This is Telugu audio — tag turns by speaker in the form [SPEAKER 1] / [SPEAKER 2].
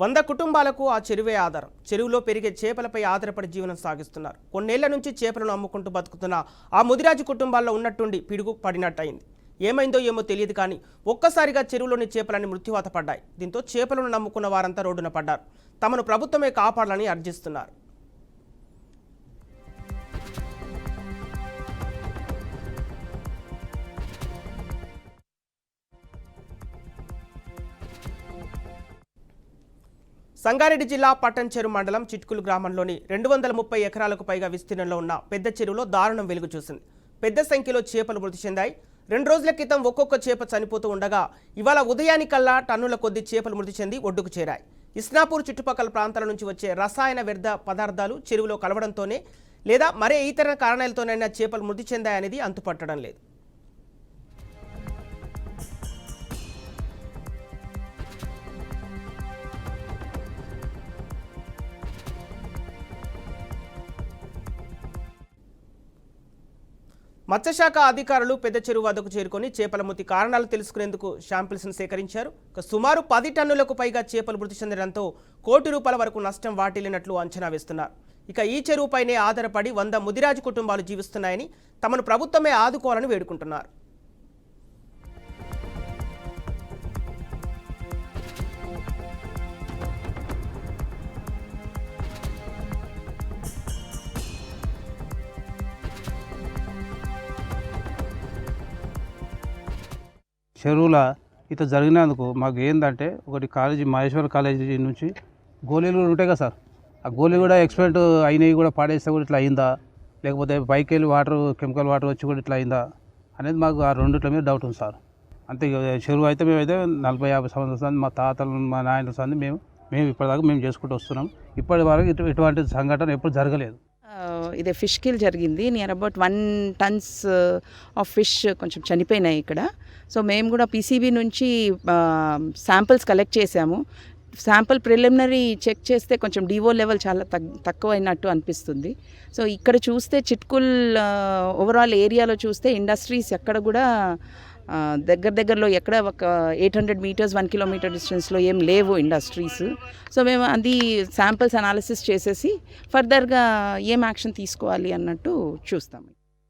[SPEAKER 1] 100 కుటుంబాలకు ఆ చెరువే ఆధారం. చెరువులో పెరిగే చేపలపై ఆధారపడి జీవనం సాగిస్తున్నారు. కొన్నేళ్ల నుంచి చేపలను అమ్ముకుంటూ బతుకుతున్న ఆ ముదిరాజు కుటుంబాల్లో ఉన్నట్టుండి పిడుగు పడినట్టయింది. ఏమైందో ఏమో తెలియదు కానీ ఒక్కసారిగా చెరువులోని చేపలన్నీ మృత్యువాత పడ్డాయి. దీంతో చేపలను నమ్ముకున్న వారంతా రోడ్డున పడ్డారు. తమను ప్రభుత్వమే కాపాడాలని అర్జిస్తున్నారు. సంగారెడ్డి జిల్లా పట్టంచెరు మండలం చిట్కులు గ్రామంలోని 230 ఎకరాలకు పైగా విస్తీర్ణంలో ఉన్న పెద్ద చెరువులో దారుణం వెలుగు చూసింది. పెద్ద సంఖ్యలో చేపలు మృతి చెందాయి. 2 రోజుల క్రితం ఒక్కొక్క చేప చనిపోతూ ఉండగా ఇవాళ ఉదయానికల్లా టన్నుల కొద్ది చేపలు మృతి చెంది ఒడ్డుకు చేరాయి. ఇస్నాపూర్ చుట్టుపక్కల ప్రాంతాల నుంచి వచ్చే రసాయన వ్యర్థ పదార్థాలు చెరువులో కలవడంతోనే లేదా మరే ఇతర కారణాలతోనైనా చేపలు మృతి చెందాయనేది అంతుపట్టడం లేదు. మత్స్యశాఖ అధికారులు పెద్ద చెరువు వద్దకు చేరుకొని చేపల మృతి కారణాలు తెలుసుకునేందుకు శాంపిల్స్ను సేకరించారు. సుమారు 10 టన్నులకు పైగా చేపలు మృతి చెందడంతో కోటి రూపాయల వరకు నష్టం వాటిల్లినట్లు అంచనా వేస్తున్నారు. ఇక ఈ చెరువుపైనే ఆధారపడి 100 ముదిరాజు కుటుంబాలు జీవిస్తున్నాయని తమను ప్రభుత్వమే ఆదుకోవాలని వేడుకుంటున్నారు.
[SPEAKER 2] చెరువుల ఇట్లా జరిగినందుకు మాకు ఏంటంటే ఒకటి కాలేజీ మహేశ్వర కాలేజీ నుంచి గోళీలు ఉంటాయి కదా సార్, ఆ గోళీలు కూడా ఎక్స్పెరిమెంట్ అయినవి కూడా పాడేస్తే కూడా ఇట్లా అయిందా, లేకపోతే పైకి వెళ్ళి వాటర్ కెమికల్ వాటర్ వచ్చి కూడా ఇట్లా అయిందా అనేది మాకు ఆ రెండిట్ల మీద డౌట్ ఉంది సార్. అంతే చెరువు అయితే మేమైతే 40-50 సంవత్సరాలు మా తాతలు మా నాయనల సంది మేము ఇప్పటిదాకా మేము చేసుకుంటూ వస్తున్నాం. ఇప్పటి వరకు ఇటువంటి సంఘటన ఎప్పుడు జరగలేదు.
[SPEAKER 3] ఇదే ఫిష్ కిల్ జరిగింది. Near about 1 tons of fish కొంచెం చనిపోయినాయి ఇక్కడ. సో మేము కూడా పీసీబీ నుంచి శాంపిల్స్ కలెక్ట్ చేసాము. శాంపిల్ ప్రిలిమినరీ చెక్ చేస్తే కొంచెం డివో లెవెల్ చాలా తక్కువ అయినట్టు అనిపిస్తుంది. సో ఇక్కడ చూస్తే చిట్కుల్ ఓవరాల్ ఏరియాలో చూస్తే ఇండస్ట్రీస్ ఎక్కడ కూడా దగ్గరలో ఎక్కడ ఒక 800 meters 1 kilometer డిస్టెన్స్లో ఏం లేవు ఇండస్ట్రీస్. సో మేము అది శాంపిల్స్ అనాలిసిస్ చేసేసి ఫర్దర్గా ఏం యాక్షన్ తీసుకోవాలి అన్నట్టు చూస్తాము.